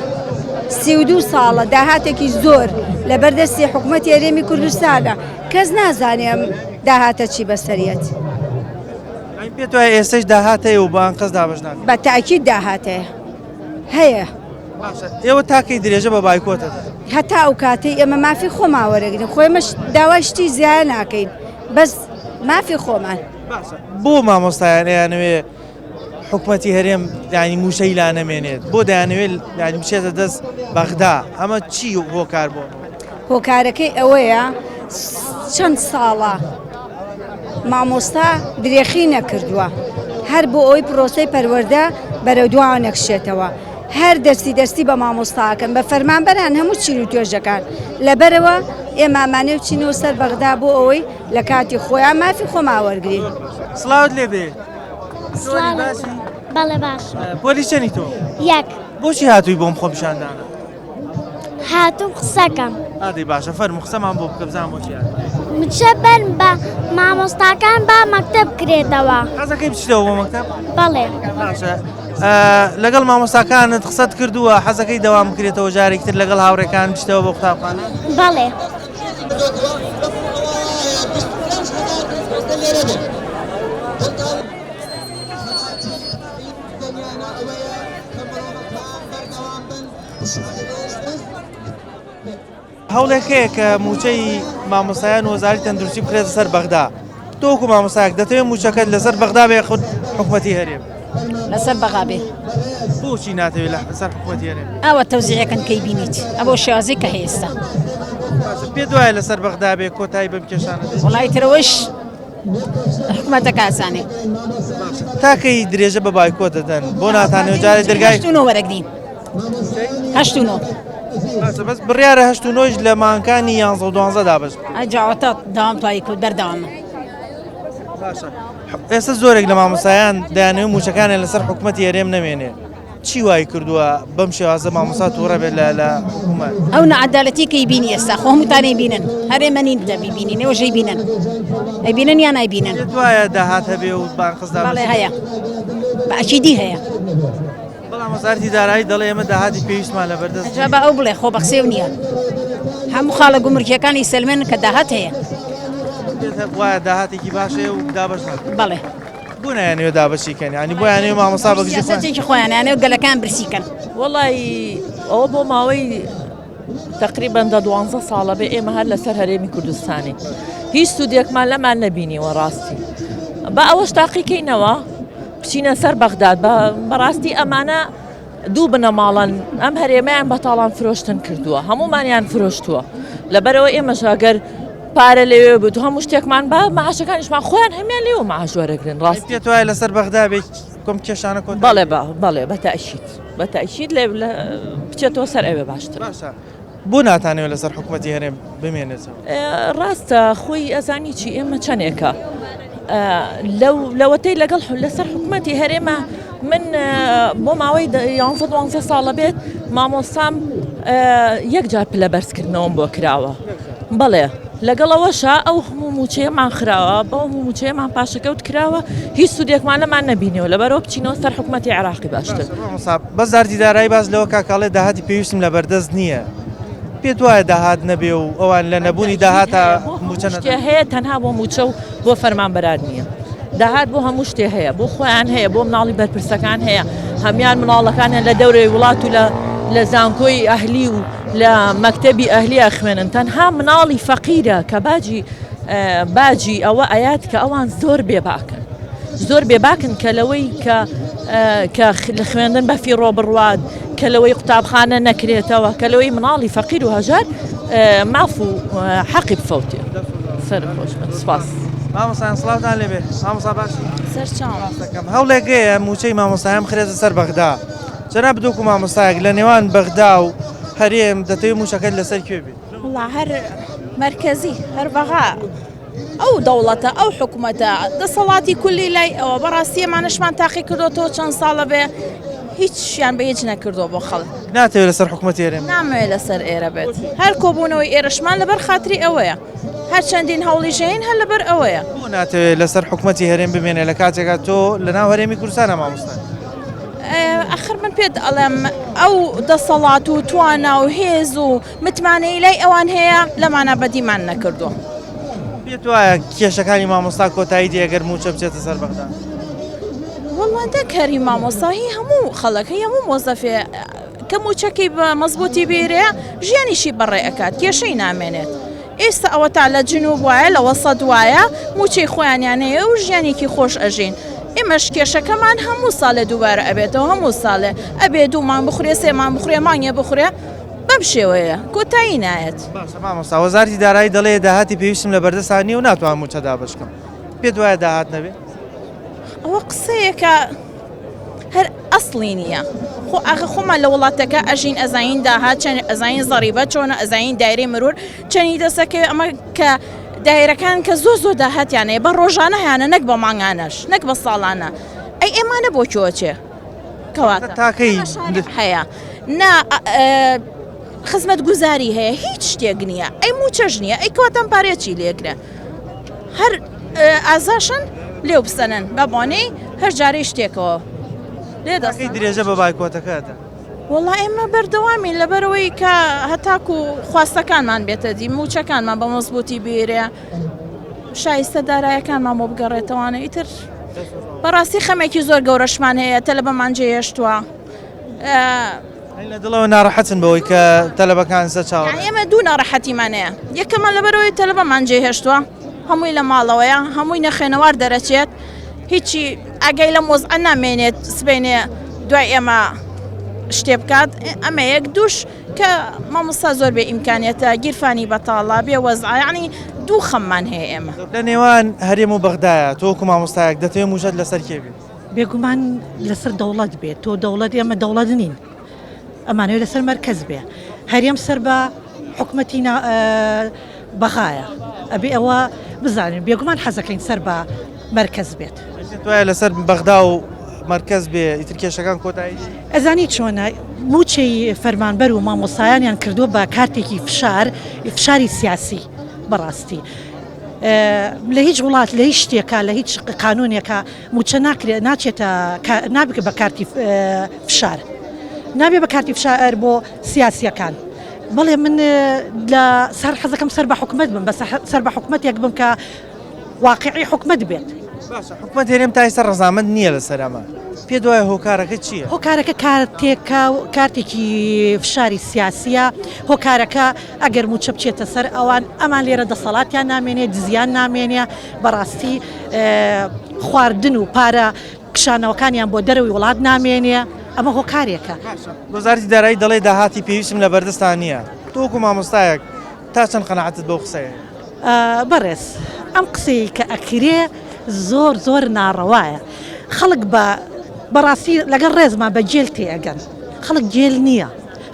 32 ساڵە داهاتێکی زۆر لە بەردەستی حکوومەت هێرێمی کوردستانە کەس نازانێم داهاتە چی بەسەریەت پێت وایە ئێستش داهاتەیە و بەان قەس دابش ناکەن بە تاکید داهاتەیە هەیە ئێوە تاکەی درێژە بە بایکۆتە هەتا ئەو کاتەی ئێمە مافی خۆمان وەرەگرین خۆیمەش داوای شتی زیان ناکەین بەس مافی خۆمان بۆ مامۆستایان ئەیانەوێ حکوومەتی هەرێم ینی موشەی لا نەمێنێت بۆ دەیانەوێت ینی بچێتە دەست بەغدا ئەمە چی هۆکار بۆ هۆکارەکەی ئەوەیە چەند ساڵە مامۆستا درێخی نەکردووە هەر بۆ ئەوی پرۆسەی پەروەردە بەرەو دوان نەکشێتەوە هەر دەستی بە مامۆستاکەن بە فەرمانبەران هەموو چیر و توێژەکان لەبەرەوە ئێمامانێ و چینەوە سەر بەغدا بۆ ئەوەی لە کاتی خۆیان مافی خۆمان وەرگرین سڵاوت لێ بێ بەڵێ باش پۆلی چەنی تۆ یەک بۆچی هاتووی بۆم خۆ پیشاندانە هاتووم قسەکەم ئادەی باشە فەرموو قسەمان بۆ بکە بزانم بۆچی هاتووی مچە بەرن بە مامۆستاکان با مەکتەب کرێتەوە حەزەکەی بچیتەوە بۆ مەکتەب بەڵێ باشە لەگەڵ مامۆستاکانت قسەت کردووە حەزەکەی دەوام بکرێتەوە جارێکتر لەگەڵ هاوڕێکان بچیتەوە بۆ قوتابخانە؟ بەڵێ. هەوڵێکەیە کە موچەی مامۆستایان وەزاری تەندروستی بکرێتە سەر بەغدا. تۆ وەکو مامۆستایەک دەتەوێت موچەکەت لەسەر بەغدا بێ حکوومەتی هەرێم؟ لەسەر بەغا بێ. بۆچی ناتەوێت لەسەر حکوومەتی هەرێم؟ ئەوە تەوزیعەکەن کەی بینیت ئەوە شێوازی کە هەیە ئێستا. پێت وایە لەسەر بەغدا بێ کۆتایی بەم کێشانە؟ وڵای ترەوەش حکوومەتەکە ئاسانێ. تاکەی درێژە بە بایکۆت دەدەن بۆ ناتانێت جارێ دەرگای 8 وەرەگرین 8 بەس بڕیارە 8 لە مانکانی 11 و 12 دابش. ئەجاوەتە داوام توایی کۆت بەردەوامە. ئێستا زۆرێک لە مامۆستایان دەیانەوێت موچەکانیان لەسەر حکوومەتی هەرێم نەمێنێ. چی وای کردووە بەم شێوازە مامۆستا تووڕە بێت لە حکوومەت؟ ئەو نەعەدالەتی کەی بینی ئێستا خۆ هەمووتانەی بینن هەرێمە نین دەبی بینین ئێوەژەی بینن ئەیبینن یان نایبینن. پێت وایە داهات هەبێ و بانقزدا بەڵێ هەیە بەئەکیدی هەیە. بەڵام وەزارەتی دارایی دەڵێ ئێمە داهاتی پێویستمان لەبەردەست. ئەجا بە ئەو بڵێ خۆ بەخسێو نییە هەموو خاڵە گومرکیەکانی سلمێن کە داهات هەیە. وایە داهاتێکی باشەیە و دابش ناکرێت. بەڵێ بۆ نایانەوێت دابەشیکەن ینی بۆ یانەوێت مامۆستا بەگشتی سیاسەتێکی خۆیان یانەوێت گەلەکان برسیکەن. وڵی ئەوە بۆ ماوەی تقریبان 12 ساڵە بێ ئێمە هەر لەسەر هەرێمی کوردستانی هیچ سوودێکمان لەمان نەبینیوە ڕاستی بە ئەوەش تاقیکەینەوە بچینە سەر بەغداد بەڕاستی ئەمانە دوو بنەماڵن ئەم هەرێمەیان بەتاڵان فرۆشتن کردووە هەمومانیان فرۆشتووە لەبەرەوە ئێمەش ئەگەر پارە لێوێ بوو هەموو شتێکمان بە مەعاشەکانیشمان خۆیان هەمیان لێوە مەعاش وەرەگرن ڕاست پێت وایە لەسەر بەغدا بێت کۆم کێشانە کۆت؟ بەڵێ بەتەئکید لێ بچێتەوە سەر ئەوێ باشتر. بۆ ناتانەوێت لەسەر حکوومەتی هەرێم بمێنێتەوە؟ ڕاستە خۆی ئەزانی چی ئێمە چەندێکە لەوەتەی لەگەڵ لەسەر حکوومەتی هەرێمە من بۆ ماوەی 11 ساڵە بێت مامۆستام یەک جار پلە بەرزکردنەوەم بۆ کراوە بەڵێ لەگەڵەوەشە ئەو هەموو موچەیەمان خراوە بۆ هەموو موچەیەمان پاشەکەوت کراوە هیچ سوودێکمان لەمان نەبینەوە لەبەرەوە بچینەوە سەر حکوومەتی عێراقی باشتر. بەزارتی دارایی باز لەوە کاکاڵێ داهاتی پێویستم لە بەردەست نییە. پێت وایە داهات نەبێ و ئەوان لە نەبوونی داهاتە موچە هەیە تەنها بۆ موچە و بۆ فەرمانبەران نییە. داهات بۆ هەموو شتێ هەیە بۆ خۆیان هەیە بۆ مناڵی بەرپرسەکان هەیە هەمان مناڵەکانیان لە دەورەی وڵات و لە زانکۆی ئەهلی و لە مەکتەبی ئەهلی ئەخوێنن تەنها مناڵی فەقیرە کە باجی ئەوە ئايات کە ئەوان زۆر بێباکن کە لەوەی کە لە خوێندن بەفی ڕۆبڕواد کە لەوەی قوتابخانە نەکرێتەوە کە لەوەی مناڵی فەقیر و هەژار ماف و حەقی بفەوتێ سەر خۆش سپاس. مامۆستایان سڵاوتان لێبێ مامۆستا باشی سەرچاوم هەوڵێکەیە موچەی مامۆستایان بخرێتە سەر بەغدا جەناب دووکو مامۆستایەک لە نێوان بەغدا و هەرێم دەتەوێت موچەکەت لەسەر کوێ بێت؟ وڵا هەر مرکزی هەر بەغا ئەو دەوڵەتە ئەو حکوومەتە دەسەڵاتی کولی لای ئەوە بەڕاستی ئێمانەشمان تاقی کردوەوە چەند ساڵە بێ هیچیان بە هیچ نەکردووە بۆ خەڵک ناتەوێت لەسەر حکوومەتی هەرێم نامەوێت لەسەر ئێرە بێت هەر کۆبوونەوەی ئێرەشمان لەبەر خاتری ئەوەیە هەر چەندین هەوڵی ژەین هەر لەبەر ئەوەیە بۆ ناتەوێت لەسەر حکوومەتی هەرێم بمێنێ لە کاتێکا تۆ لەناو هەرێمی کوردستانە مامۆستا ئەخر من پێت ئەڵێم ئەو دەسەڵات و توانە و هێز و متمانەی لای ئەوان هەیە لەمانە بەدیمان نەکردووە. پێت وایە کێشەکانی مامۆستا کۆتایی دێگەر موچە بچێتە سەر بەغدا؟ وەڵا دەکەری مامۆستاهی هەموو خەڵەکەی هەموو مۆزەفێ کە موچەکەی بە مەزبوطی بێرەیە ژیانیشی بەڕێ ئەکات کێشەی نامێنێت. ئێستا ئەوە تا لە جنوب وایە لە وەسەد وایە موچەی خۆیانیانەیە و ژیانێکی خۆش ئەژین. ئێمەش کێشەکەمان هەموو ساڵێ دووبارە ئەبێتەوە هەموو ساڵێ ئەبێ دوومان بخورێ سێمان بخورێ مانگێ بخورێ بەم شێوەیە کۆتایی نایەت. مامۆستا وەزارەتی دارایی دەڵێ داهاتی پێویستم لە بەردەستانی و ناتوان موچە دابشکەم پێت وایە داهات نەبێت؟ ئەوە قسەیەکە هەر ئەسڵی نییە خۆ ئاخە خۆمان لە وڵاتەکە ئەژین ئەزین داهات چەند ئەزین زەریبە چۆنە ئەزین دایرەی مرور چەندی دەسەکەوێت ئەمە کە دایرەکان کە زۆ داهاتیانەیە بە ڕۆژانە هیانە نەک بە مانگانەش نەک بە ساڵانە ئەی ئێمانە بۆ کۆچێ کەواتە تاکەی هەیە نا خزمەت گوزاری هەیە هیچ شتێک نییە ئەی موچەش نییە ئەی کەواتەم پارێکی لێکرێ هەر ئازاشن لێو بسەنن بە بۆنەی هەر جارەی شتێکەوە کەی درێژە بە بایکۆتەکەتە وڵا ئێمە بەردەوامین لەبەرەوەی کە هەتاکو خواستەکانمان بێتە دی موچەکانمان بە مەزبوطی بێرێ شایستە دارایەکانمان بۆ بگەڕێتەوانە ئیتر بەڕاستی خەمێکی زۆر گەورەشمان هەیە تەلە بەمانجێ هێشتووە لە دڵەوە ناڕەحەتن بەوەی کە تەلەبەکان سە چاوە ئێمە دوو ناڕەحەتیمان هەیە یەکەمان لەبەرەوەی تەلە بەمانجێ هێشتووە هەمووی لە ماڵەوەیە هەمووی نەخێنەوار دەرەچێت هیچی ئەگەی لە مۆزعە نامێنێت سبێنێ دوای ئێمە شتێ بکات ئەمە یەک دووش کە مامۆستا زۆر بێ ئیمکانێتە گیرفانی بەتاڵا بێ وەزعە یعنی دوو خەممان هەیە ئێمە لە نێوان هەرێم و بەغدایە تۆ وەکو مامۆستایەک دەتەوێت موژەت لەسەر کێ بێت بێگومان لەسەر دەوڵەت بێت تۆ دەوڵەت ئێمە دەوڵەت نین ئەمانەوێت لەسەر مەرکەز بێ هەرێم سەر بە حکومەتی بەغایە ئەبێ ئەوە بزانین بێگومان حەزەکەین سەر بە مەرکەز بێت توایە لەسەر بەغدا و مەرکەز بێ ئیتر کێشەکان کۆتایی ئەزانی چۆنە موچەی فەرمانبەر و مامۆسایانیان کردووە بە کارتێکی فشاری سیاسی بەڕاستی لە هیچ وڵات لە هیچ شتێکە لە هیچ قانونێکە موچە ناکرێت ناچێتە نابکە بە کارتی فشار نابێ بە کارتی فشار بۆ سیاسیەکان بەڵێ من لە سەر حەزەکەم سەر بە حکومت بم بە سەر بە حکومەتێک بم کە واقعی حکومت بێت حکومەت هێرێم تا ئێستا ڕەزامەند نییە لەسەر ئەمە پێ دوایە هۆکارەکە چییە؟ هۆکارەکە کارتێکی فشاری سیاسیە هۆکارەکە ئەگەر موچە بچێتە سەر ئەوان ئەمان لێرە دەسەڵاتیان نامێنێت دزیان نامێنێ بەڕاستی خواردن و پارە کشانەوەکانیان بۆ دەرەوەی وڵات نامێنێ ئەمە هۆکارێکە وەزارەتی دارایی دەڵێ داهاتی پێویستم لە بەردەستان نییە تۆ وەکو مامۆستایەک تا چەند قەناعەتت بەو قسەیە؟ بەڕێز ئەم قسەی کە ئەکرێ زۆر ناڕەوایە خەڵک بەڕاستی لەگەڵ ڕێزمان بە جێل تێئەگەن خەڵک جێل نییە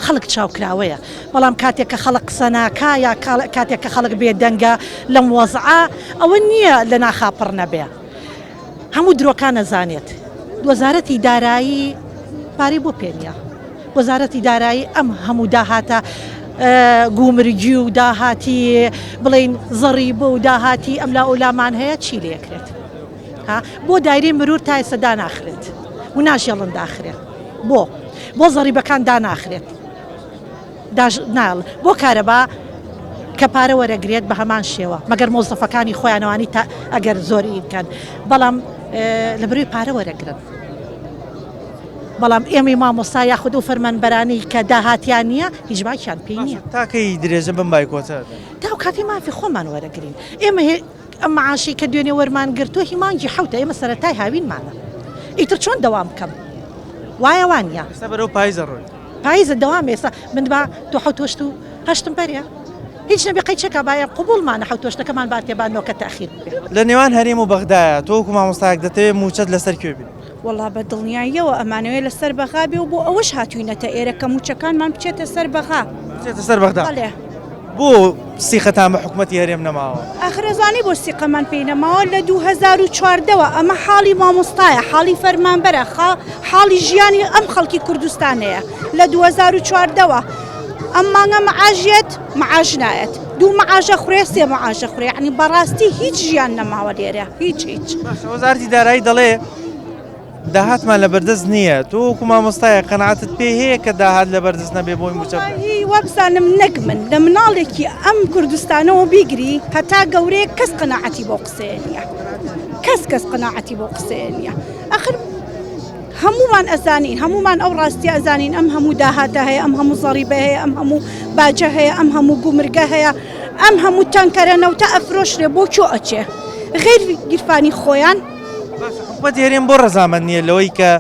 خەڵک چاوکراوەیە بەڵام کاتێک کە خەڵک قسە ناکا یا کاتێک کە خەڵک بێدەنگە لەم وەزعە ئەوە نییە لە ناخاپڕ نەبێ هەموو درۆکان نەزانێت وەزارەتی دارایی پارەی بۆ پێنیە وەزارەتی دارایی ئەم هەموو داهاتە گومرگی و داهاتی بڵین زەڕی بۆ و داهاتی ئەم لا ئۆلامان هەیە چی لێکرێت بۆ دایرەی مرور تا ئێستا داناخرێت و ناژێڵن داخرێت بۆ زەڕیبەکان داناخرێت ناڵ بۆ کارەبا کە پارە وەرەگرێت بە هەمان شێوە مەگەر مۆزەفەکانی خۆیانەوانی تا ئەگەر زۆری بکەن بەڵام لە بروی پارە وەرەگرن بەڵام ئێمەی مامۆستا یاخود و فەرمانبەرانی کە داهاتیان نییە هیچ باکیان پێی نییە تاکەی درێژە بم بایکۆتە تا و کاتی مافی خۆمان وەرەگرین ئێمە ئەم معاشی کە دوێنێ وەرمان گرتووە هیمانجی حوتە ئێمە سەرەتای هاوینمانە ئیتر چۆن دەوام بکەم وایە وانە ئێستا بەرەو پاییزە ڕۆی پاییزە دەوام ێستا من با تۆ حوتۆشت و هەشتم پەرە هیچ نەبێ قەیچەکە باە قوبوڵمانە حوتۆشتەکەمان باتێبانەوە کە تاخیر لە نێوان هەرێم و بەغدایە تۆ وەکو مامۆستایەک دەتەوێت موچەت لەسەر کوێ بێت وڵا بە دڵنیاییەوە ئەمانەوەی لەسەر بەغابێ و بۆ ئەوەش هاتووینەتە ئێرە کە موچەکانمان بچێتە سەر بەغا بچێتە سەر بەغدا بۆ سیخەتان بە حکومەتی هەرێم نەماوە ئاخرەزانی بۆ سیقەمان پێی نەماوە لە 2014ەوە ئەمە حاڵی مامۆستایە حاڵی فەرمانبەرە حاڵی ژیانی ئەم خەڵکی کوردستانەیە لە 2014ەوە ئەم مانگە مەعاژێت مەعاژ نایەت دوو مەعاژە خوڕێ سێ مەعاژە خوڕێ یعنی بەڕاستی هیچ ژیان نەماوە لێرە هیچ وەزارەتی دارایی دەڵێ داهاتمان لە بەردەست نییە تۆ وەکو مامۆستایە قەناعەتت پێ هەیە کە داهات لە بەردەست نەبێ بۆی موچە وەبزانم نەک من لە مناڵێکی ئەم کوردستانەوە بیگری هەتا گەورەیە کەس قەناعەتی بۆ قسەیە نییە کەس قەناعەتی بۆ قسەیە نییە ئەخر هەمومان ئەزانین هەمومان ئەو ڕاستی ئەزانین ئەم هەموو داهاتە هەیە ئەم هەموو زەڕیبە هەیە ئەم هەموو باجە هەیە ئەم هەموو گومرگە هەیە ئەم هەموو تانکەرە نەوتە ئەفرۆشرێ بۆ چۆ ئەچێ غیر گیرفانی خۆیان حکومەتی هەرێم بۆ ڕەزامەند نییە لەوەی کە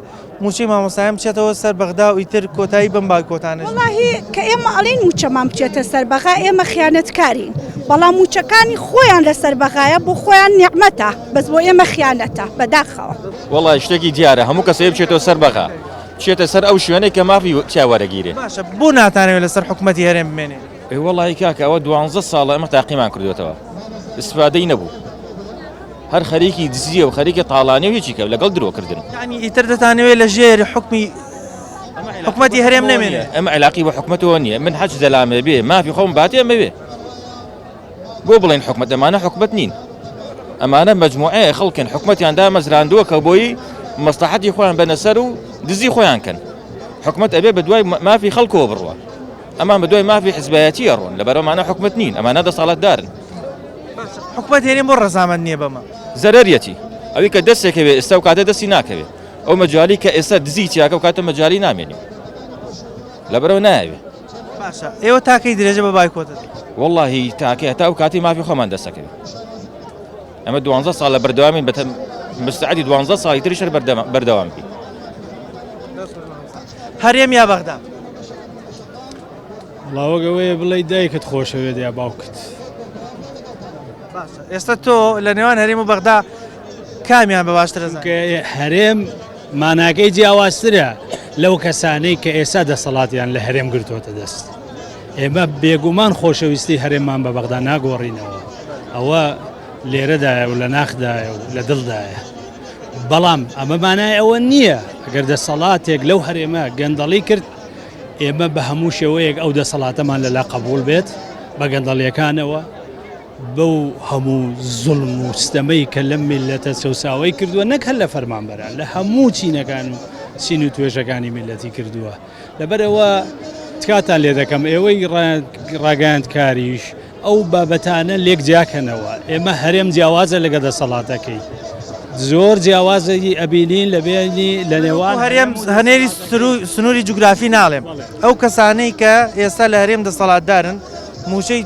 موچەی مامۆستایان بچێتەوە سەر بەغدا و ئیتر کۆتایی بم بایکۆتانە وەڵاهی کە ئێمە ئەڵێن موچەمان بچێتە سەر بەغا ئێمە خیانەتکارین بەڵام موچەکانی خۆیان لەسەر بەغایە بۆ خۆیان نیعمەتە بەس بۆ ئێمە خیانەتە بەداخەوە وەڵای شتێکی دیارە هەموو کەسێ بچێتەوە سەر بەغا بچێتە سەر ئەو شوێنەی کە مافی چاوەرەگیرێ باشە بۆ ناتانەوێت لەسەر حکومەتی هەرێم بمێنێ وەڵی کاکە ئەوە 12 ساڵە ئەمە تاقیمان کردوێتەوە استفادەی نەبوو هەر خەریکی دزیە و خەریکی تاڵانێ و هیچی کە لەگەڵ درۆکردن ینی ئیتر دەتانەوێت لە ژێر حکومەتی هەرێم نەمێنێ ئەمە علاقی بە حکومەتەوە نییە من حەج دەلامێ بێ مافی خۆم باتێ ئەمەوێ بۆ بڵێن حکومەت ئەمانە حکومەت نین ئەمانە مەجموعەیە خەڵکن حکومەتیان دامەزراندووە کە بۆی مەسلحەتی خۆیان بەنەسەر و دزی خۆیان کەن حکومت ئەبێ بە دوای مافی خەڵکەوە بڕوە ئەمان بە دوای مافی حزبایەتی ئەڕۆن لەبەرەوەمانە حکومت نین ئەمانە دەسەڵاتدارن حکومت هێنین بۆ ڕەزامەند نییە بەمە زەرەریەتی ئەوی کە دەستێکەوێ ئێستا و کاتە دەستی ناکەوێت ئەو مەجای کە ئێستا دزی چیاکە و کاتە مەجای نامێنی لەبەرەوە نایەوێ باشە ئێوە تاکەی درێژە بە بایکۆتت واللهی تاکە هەتا و کاتی مافی خۆمان دەسەکەوێت ئەمە 12 ساڵ لە بەردەوامین بە مستعدی 12 ساڵی تریش بەردەوام بی هەرێم یا بەغدا بڵاوەگەوەیە بڵێ دایکت خۆشەوێت یا باوکت ئێستا تۆ لە نێوان هەرێم و بەغدا کامیان بە باشترە هەرێم ماناکەی جیاوازترە لەو کەسانەی کە ئێستا دەسەڵاتیان لە هەرێم گرتوۆتە دەست ئێمە بێگومان خۆشەویستی هەرێممان بە بەغدا ناگۆڕینەوە ئەوە لێرەدایە و لە ناخدایە و لە دڵدایە بەڵام ئەمە مانای ئەوە نییە ئەگەر دەسەڵاتێک لەو هەرێمە گەندەڵی کرد ئێمە بە هەموو شێوەیەک ئەو دەسەڵاتەمان لەلا قبول بێت بە گەندەڵیەکانەوە بەو هەموو زوڵم و ستەمەی کە لەم میلەتە چەساوی کردووە نەک هەر لە فەرمانبەران لە هەموو چینەکان و چین و توێژەکانی میلەتی کردووە لەبەرەوە تکاتان لێ دەکەم ئێوەی ڕاگەاندکاریش ئەو بابەتانە لێک جیاکەنەوە ئێمە هەرێم جیاوازە لەگە دەسەڵاتەکەی زۆر جیاوازی ئەبینین لە بینی لە نێوان هەرێم هەنێری سنووری جوگرافی ناڵێم ئەو کەسانەی کە ئێستا لە هەرێم دەسەڵاتدارن موچەی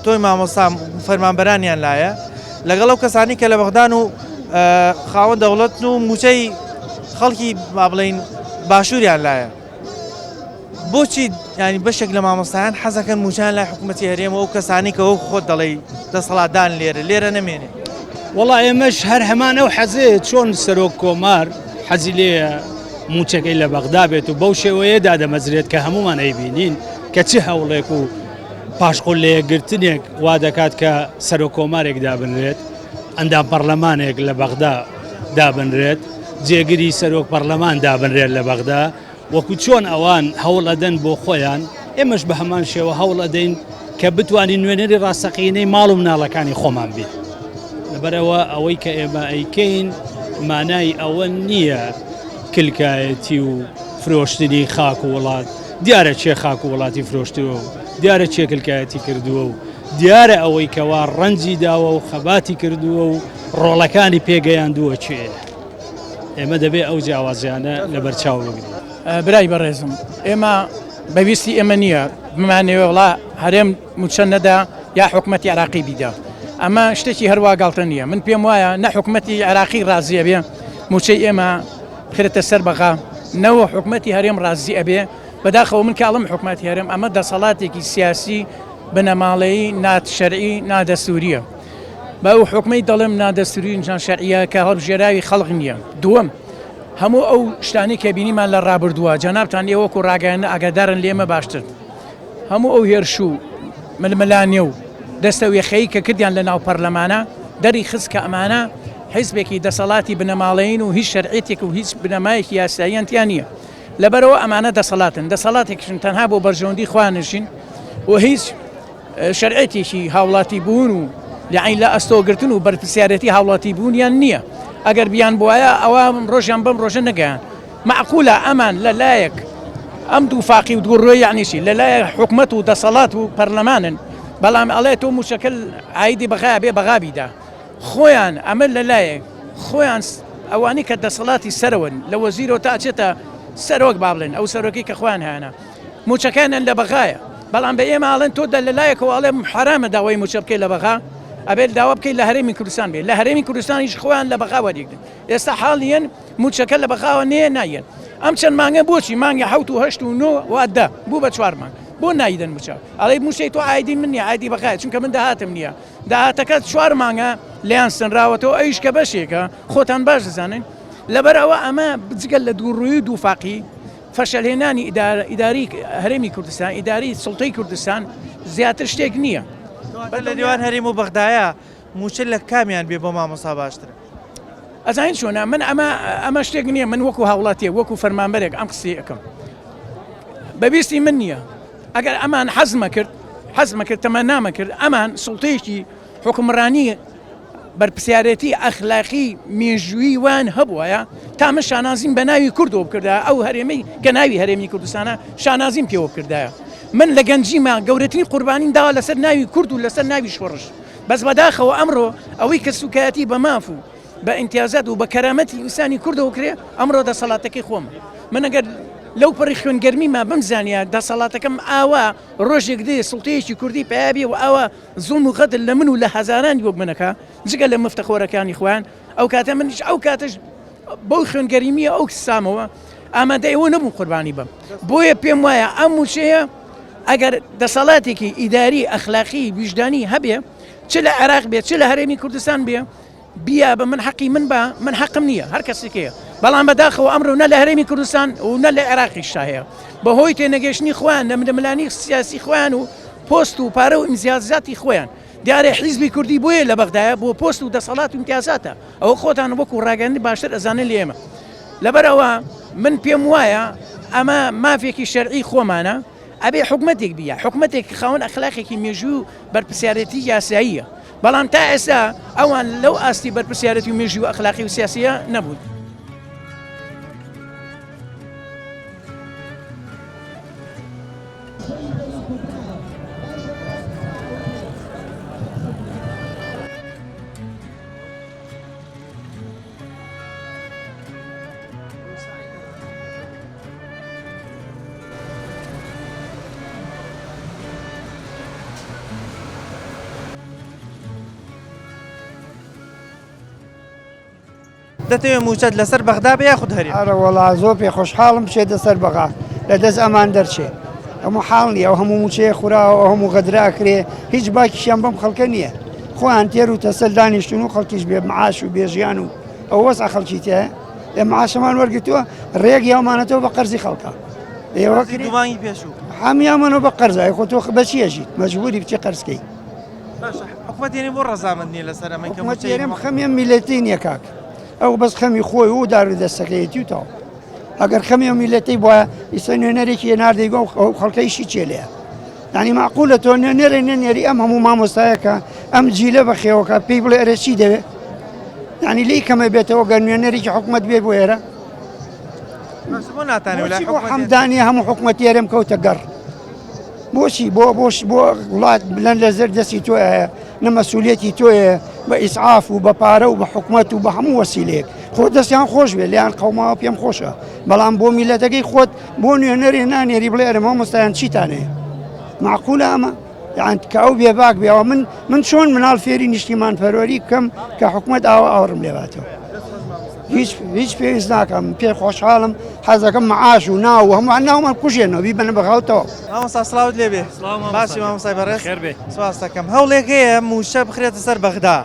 تۆی مامۆستا فەرمانبەرانیان لایە لەگەڵ ئەو کەسانی کە لە بەغدان و خاوەن دەوڵەت و موچەی خەڵکی با بڵین باشووریان لایە بۆچی ینی بەشێک لە مامۆستایان حەزەکەن موچیان لای حکوومەتی هەرێمە ئەو کەسانی کە ئەو خۆت دەڵێ دەسەڵاتدان لێرە نەمێنێ وڵا ئێمەش هەر هەمان ئەو حەزێت چۆن سەرۆک کۆمار حەزی لێە موچەکەی لە بەغدا بێت و بەو شێوەیەدا دەمەزرێت کە هەمومان ئەیبینین کە چه هەوڵێک و پاشقۆل لێگرتنێک وا دەکات کە سەرۆک کۆمارێک دابنرێت ئەندام پەرلەمانێک لە بەغدا دابنرێت جێگیری سەرۆک پەرلەمان دابنرێت لە بەغدا وەکو چۆن ئەوان هەوڵ ئەدەن بۆ خۆیان ئێمەش بە هەمان شێوە هەوڵ ئەدەین کە بتوانین نوێنەری ڕاستەقینەی ماڵ و مناڵەکانی خۆمان بین لەبەرەوە ئەوەی کە ئێمە ئەیکەین مانای ئەوە نییە کلکایەتی و فرۆشتنی خاک و وڵات دیارە چێ خاک و وڵاتی فرۆشتووە و دیارە چێ کلکایەتی کردووە و دیارە ئەوەی کەوا ڕەنجی داوە و خەباتی کردووە و ڕۆڵەکانی پێگەیاندووە چێ ئێمە دەبێت ئەو جیاوازیانە لەبەرچاو بگرین برای بەڕێزم ئێمە بەویستی ئێمە نییە بمانەوە وڵا هەرێم موچە نەدا یا حکومەتی عراقی بیدا ئەمە شتێکی هەروە گاڵتە نییە من پێم وایە نە حکومەتی عراقی ڕازیە بێ موچەی ئێمە بخرێتە سەر بەغا نەوە حکومەتی هەرێم ڕازی ئەبێ بەداخەوە من کاڵم حکومەتی هەرێم ئەمە دەسەڵاتێکی سیاسی بنەماڵەیی ناتشەرعی نادەسووریە بە ئەو حکومەی دەڵێم نادەسووری نیشان شەرعیە کە هەڵبژێراوی خەڵق نییە دووەم هەموو ئەو شتانی کە بینیمان لە ڕابردووە جەنابتان ئێوەکو ڕاگەیانە ئاگادارن لێمە باشتر هەموو ئەو هێرشوو ململانێ و دەستە وێخەیی کە کردیان لە ناو پەرلەمانە دەری خستکە ئەمانە حیزبێکی دەسەڵاتی بنەماڵەیین و هیچ شەرعێتێک و هیچ بنەمایەکی یاساییانتیان نییە لەبەرەوە ئەمانە دەسەڵاتێکشن تەنها بۆ بەرژەوەندی خوانشین و هیچ شەرعێتێکی هاوڵاتی بوون و لەعین لە ئەستۆگرتن و بەرپرسیارەتی هاوڵاتی بوونیان نییە ئەگەر بیان بواە ئەوە ڕۆژیان بەم ڕۆژە نەگەیان معقولە ئەمان لەلایەک ئەم دوو فاقی و دوو ڕۆی یعنیشی لەلایە حکومەت و دەسەڵات و پەرلەمانن بەڵام ئەڵێ تۆ موشەکەل عیدی بەغا بێ بەغابیدا خۆیان ئەمە لەلایەک خۆیان ئەوانی کە دەسەڵاتی سەرەوەن لە وەزیرۆ تا چێتە سەرۆک با بڵێن ئەو سەرۆکی کە خوان هیانە موچەکانیان لە بەغایە بەڵام بە ئێمە ئاڵێن تۆ لەلایەکەوە ئەڵێ حرامە داوای موچە بکەی لە بەغا ئەبێت داوا بکەیت لە هەرێمی کوردستان بێت لە هەرێمی کوردستانیش خۆیان لە بەغاوە دیگرن ئێستا حاڵیەن موچەکە لە بەغاوە نێ نایەن ئەم چەند مانگە بۆچی مانگە 7 و 8 و 9 وادە بوو بە 4 مانگ بۆ نایدن موچە ئەڵێ موشەی تۆ ئایدی من نیە ئایدی بەغایە چونکە من داهاتم نییە داهاتەکەت 4 مانگە لێیان سنراوەتەوە ئەویش کە بەشێکە خۆتان باش دەزانن لەبەرەوە ئەمە بجگەل لە دووڕووی دوو فاقی فەشەلهێنانی ئیداری هەرێمی کوردستان ئیداری سڵتەی کوردستان زیاتر شتێک نییە لە دیوان هەرێم و بەغدایە موچە لە کامیان بێ بۆ مامۆستا باشترە ئەزانین چۆنە من ئەمە شتێک نییە من وەکو هاوڵاتیە وەکو فەرمانبەرێک ئەم قسەی ئەەکەم بەبیستی من نییە ئەگەر ئەمان حەزمە کرد تەمە نامە کرد ئەمان سڵتەیەکی حکومڕانی بەرپسیارەتی ئەخلاقی مێژووی وان هەبووە تا من شانازیم بە ناوی کوردەوە بکردە ئەو هەرێمەی کە ناوی هەرێمی کوردستانە شانازیم پێوە بکردایە من لە گەنجیمە گەورەترین قوربانیم داوە لەسەر ناوی کورد و لەسەر ناوی شۆڕش بەس بەداخەوە ئەمڕۆ ئەوەی کە سوکایەتی بە ماف و بە ئیمتیازات و بە کەرامەتی ئینسانی کوردەوە کرێ ئەمڕۆ دەسەڵاتەکەی خۆم من ئەگەر لەو پەڕی خوێنگەرمیمە بمزانیا دەسەڵاتەکەم ئاوا ڕۆژێک دێ سڵتەیەکی کوردی پێیابێ و ئاوا زوڵم و غەدر لە من و لە هەزاران وەک منەکە جگە لە مفتەخۆرەکانی خوان ئەو کاتە منیش ئەو کاتەش بەو خوێنگەریمیە ئەو سامەوە ئامادە ئەوە نەبوو قوربانی بم بۆیە پێم وایە ئەم وشەیە ئەگەر دەسەڵاتێکی ئیداری ئەخلاقی ویژدانی هەبێ چ لە عێراق بێت چ لە هەرێمی کوردستان بێ بیا بە من حەقی من بە من حەقم نییە هەر کەسێکەیە بەڵام بەداخەوە ئەمڕۆ نە لە هەرێمی کوردستان و نە لە عێراقیشتا هەیە بەهۆی تێنەگەشتنی خۆیان نەمدەملانی سیاسی خۆیان و پۆست و پارە و ئیمتیازاتی خۆیان دیارە حیزبی کوردی بۆیە لە بەغدایە بۆ پۆست و دەسەڵات و ئیمتیازاتە ئەوە خۆتان وەکو ڕاگەاندنی باشتر ئەزانە لە ئێمە لەبەرەوە من پێم وایە ئەمە مافێکی شەرعی خۆمانە ئەبێ حکومەتێک بیا حکومەتێک خاوەن ئەخلاقێکی مێژوو بەرپرسیارەتی یاساییە بەڵام تا ئێستا ئەوان لەو ئاستی بەرپرسیارەتی و مێژوو ئەخلاقی و سیاسیە نەبوون دەتەوێت موچەت لەسەر بەغدا بێ یاخود هەرێم ئەرە وەڵا زۆر پێ خۆشحاڵم بچێت دەسەر بەغا لە دەست ئەمان دەرچێ ئەمە حاڵ نیە ئەو هەموو موچەیە خوراوە هەموو غەدراکرێ هیچ باکیشیان بەم خەڵکە نییە خۆیان تێر و تەسەل دانیشتون و خەڵکیش بێ معاش و بێژیان و ئەو وەسع خەڵکی تێ ئێ معاشەمان وەرگتووە ڕێگی ئەومانەتەوە بە قەرزی خەڵکە ئێوە دومانی پێشوو هەمیانمانەوە بە قەرزای خۆ تۆ بەچیەژیت مەجبوری بچی قەرزکەی حکومەتێنی بۆ ڕەزامەند نیە لەسەر ئەمەی کە حکومەتێرم خەمیان میلەتی نییە کاک ئەو بەس خەمی خۆی و دار دەستەکەیەتی و تاو ئەگەر خەمی میلەتی بووە ئیسە نوێنەرێکی ناردەیگە و خەڵکەیشی چێلەیە ینی معقولە تۆ نوێنەرە نێنێری ئەم هەموو مامۆستایەکە ئەم جیلە بەخێوەکە پێی بڵێ ئەرەچی دەوێت ینی لی کەمە بێتەوە گەر نوێنەرێکی حکومەت بێ بۆ ئێرە حەمدانی هەموو حکومەتێرم کەوتە گەڕ بۆچی بۆ وڵات بلەن لە زەر دەستی تۆیە نە مەسئولیەتی تۆیە بە ئیسعاف و بە پارە و بە حکومەت و بە هەموو وەسیلەیەک خۆ دەستیان خۆش بێ لیان قەوماوە پێم خۆشە بەڵام بۆ میلەتەکەی خۆت بۆ نوێنەرێ نانێری بڵێ ئەرە مامۆستایان چیتانەیە معقولە ئەمە یان کە ئەو بێباک بێەوە من چۆن مناڵ فێری نیشتیمان پەروەری بکەم کە حکومەت ئاوڕم لێباتەوە هیچ پێویست ناکەم پێ خۆشحاڵم حەزەکەم معاش و ناو هەموو ناومان کوژێنەوە بی بنە بەغاوتەوە مامۆستا سڵاوت لێ بێ باسی مامۆستای بەڕێز سواز دەکەم هەوڵێک هەیە موشە بخرێتە سەر بەغدا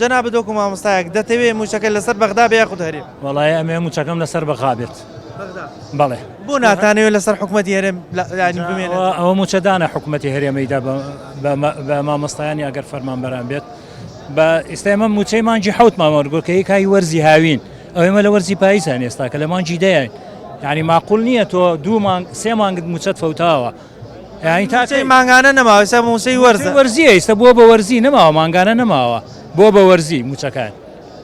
جەناب دۆکو مامۆستایەک دەتەوێت موچەکە لەسەر بەغدا بێ یاخود هەرێم وەڵای ئەمێ موچەکەم لەسەر بەغا بێت بەڵێ بۆ ناتانەوێت لەسەر حکومەتی هەرێم بمێنێت ئەوە موچەدانە حکومەتی هەرێمەیدا بە مامۆستایانی ئەگەر فەرمانبەران بێت بە ئێستا ئێمە موچەی مانجی حەوت مامەوەرگۆ کە یەکایی وەرزی هاوین ئەو ئێمە لە وەرزی پاییزان ئێستا کە لە مانجی دەیان یعنی معقول نییە تۆ دوو مانگ سێ مانگت موچەت فەوتاوە یعنی تاچەی مانگانە نەماوە ئێستا موسەی وەرزیە ئێستا بۆ بە وەرزی نەماوە مانگانە نەماوە بۆ بە وەرزی موچەکان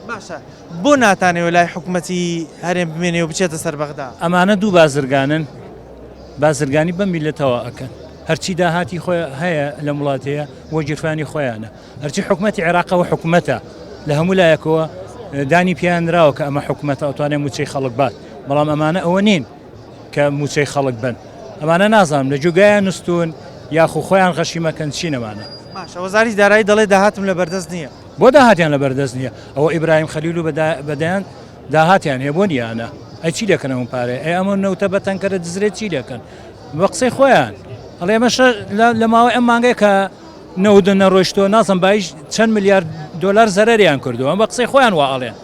باشە بۆ ناتانەوە لای حکوومەتی هەرێم بمێنێ و بچێتە سەر بەغدا ئەمانە دوو بازرگانن بازرگانی بە میلەتەوە ئەکەن هەرچی داهاتی خۆی هەیە لە وڵاتەیە وە گیرفانی خۆیانە هەرچی حکوومەتی عێراقەوە حکوومەتە لە هەموو لایەکەوە دانی پیانراوە کە ئەمە حکوومەتە ئەوتوانێت موچەی خەڵک بات بەڵام ئەمانە ئەوە نین کە موچەی خەڵک بن ئەمانە نازانم لە جوگایان نووسون یاخو خۆیان غەشیمەکەن چی نەمانە باشە وەزاری دارایی دەڵێ داهاتم لە بەردەست نییە بۆ داهاتیان لە بەردەست نییە ئەوە ئیبراهیم خەلیل و بەدایان داهاتیان هەیە بۆ نیانە ئەی چی لەکەن ئەوم پارێ ئەی ئەمە نەوتە بەتەنکەرە دزرێت چی لەکەن بە قسەی خۆیان هەڵێ ئەمەش لە ماوەی ئەم مانگەی کە نەودە نەڕۆیشتەوە نازم باش چەند ملیار دلار زەرەریان کردووە ئەم بە قسەی خۆیان وا ئەڵێن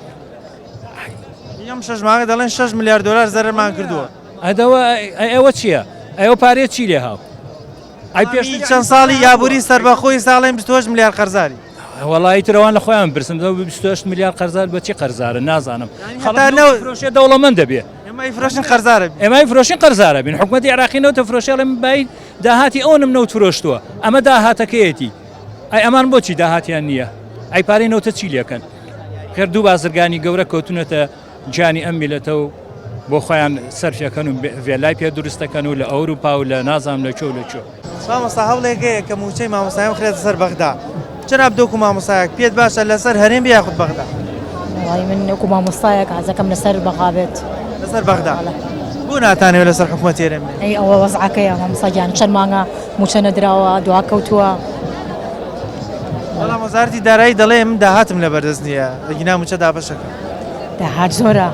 ئەم 6 مانگە دەڵێن 6 میلیارد دلار زەرمان کردووە ئەوە چییە؟ ئەوە پارێت چی لێ هاو؟ ئەی پێش چەند ساڵی یابووری سەربەخۆی ساڵێن 28 میلیارد قەرزاری وەڵی ترەوان لە خۆیان برسم 28 میلیارد قەرزار بەچی قەرزارە نازانم فرۆشێ دەوڵەمەند دەبێ ئێمە فرۆشن قەرزارە ئێمە فرۆشین قەرزارە بین حکوومەتی عێراقی نەوتە فرۆشێڵم بای داهاتی ئەوەنم نەوت فرۆشتووە ئەمە داهاتەکەیەتی ئەی ئەمان بۆچی داهاتیان نییە ئەیپارێنەوەتە چی لەکەن خێر دوو بازرگانی گەورە کەوتونەتە جانی ئەم میلەتە و بۆ خۆیان سەرفەکەن و ڤێلای پێ دروستەکەن و لە ئەوروپا و لە نازام لە چۆ لە چۆ مامۆستا هەوڵێکەیە کە موچەی مامۆستایان خرێتە سەر بەغدا چرا بدۆکو مامۆستایەک پێت باشە لەسەر هەرێم بیاخود بەغدا وڵی من وەکو مامۆستایەک حەزەکەم لەسەر بەغا بێت لەسەر بەغدا بۆ ناتانەوێت لەسەر حکوومەت هێرێم ئەی ئەوە وەزعەکەیە مامۆستاگیان چەند مانگە موچە نەدراوە دوا کەوتووە بەڵام وەزارەتی دارایی دەڵێ من داهاتم لە بەردەست نییە ئەگینا موچە دابەشەکە داهات زۆرە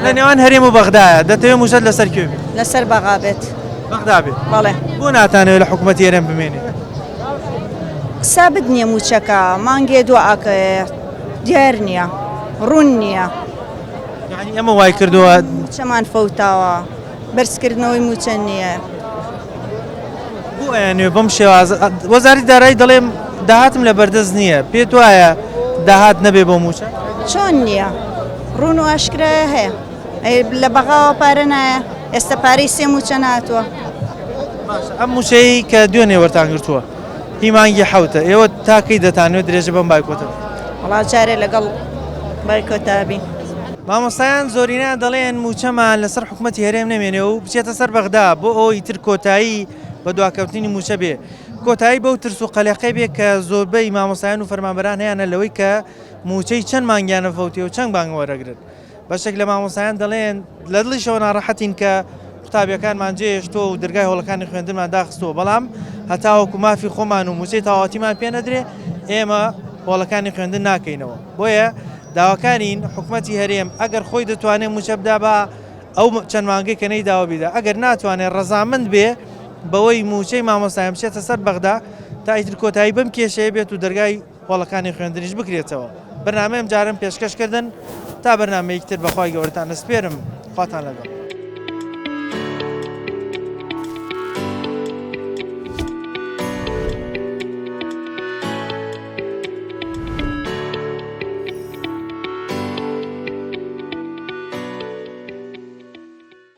لە نێوان هەرێم و بەغدایە دەتەوێت موچەت لەسەر کوێ بێت لەسەر بەغا بێت بەغدا بێت بەڵێ بۆ ناتانەوێت لە حکوومەت هێرێم بمێنێت سابت نییە موچەکە مانگێ دوعاکە دیار نییە ڕوون نییە یعنی ئەمە وای کردووە موچەمان فەوتاوە بەرزکردنەوەی موچە نییە بۆ ئەیانوێ بەم شێوازە وەزارەتی دارایی دەڵێ داهاتم لە بەردەست نییە پێت وایە داهات نەبێ بۆ موچە چۆن نییە ڕوون و ئاشکرایە هەیە لە بەغاوە پارە نایە ئێستا پارەی سێ موچە ناتوە ئەم موچەی کە دوێنێ وەرتانگرتووە هیمانگی حوتە ئێوە تاکەی دەتانوێت درێژە بەم بایکۆتە وڵا جارێ لەگەڵ بایکۆتابین مامۆستایان زۆرینیان دەڵێن موچەمان لەسەر حکوومەتی هەرێم نەمێنێ و بچێتە سەر بەغدا بۆ ئەوی تر کۆتایی بە دواکەوتنی موچە بێ کۆتایی بەو ترس و قەلەقەی بێ کە زۆربەی مامۆستایان و فەرمانبەران هەیەە لەوەی کە موچەی چەند مانگیانە فەوتێ و چەند بانگ وەرەگرن بەشێک لە مامۆستایان دەڵێن لە دڵیشەوە ناڕەحەتین کە قوتابیەکانمان جێشتۆ و دەرگای هەوڵەکانی خوێندنمان داخستەوە بەڵام هەتاوەکو مافی خۆمان و موچەی تاواتیمان پێ نەدرێ ئێمە هەوڵەکانی خوێندن ناکەینەوە بۆیە داواکارین حکوومەتی هەرێم ئەگەر خۆی دەتوانێت موچە بدا بە ئەو چەند مانگەی کە نەیداوە بیدا ئەگەر ناتوانێت ڕەزامەند بێ بەوەی موچەی مامۆستایان بچێتە سەر بەغدا تا ئیتر کۆتایی بەم کێشەیە بێت و دەرگای هەوڵەکانی خوێندنیش بکرێتەوە بەرنامەیەم جارم پێشکەشکردن تا بەرنامەیەکتر بەخوای گەورەتان دەسپێرم خواتان لەگەڵ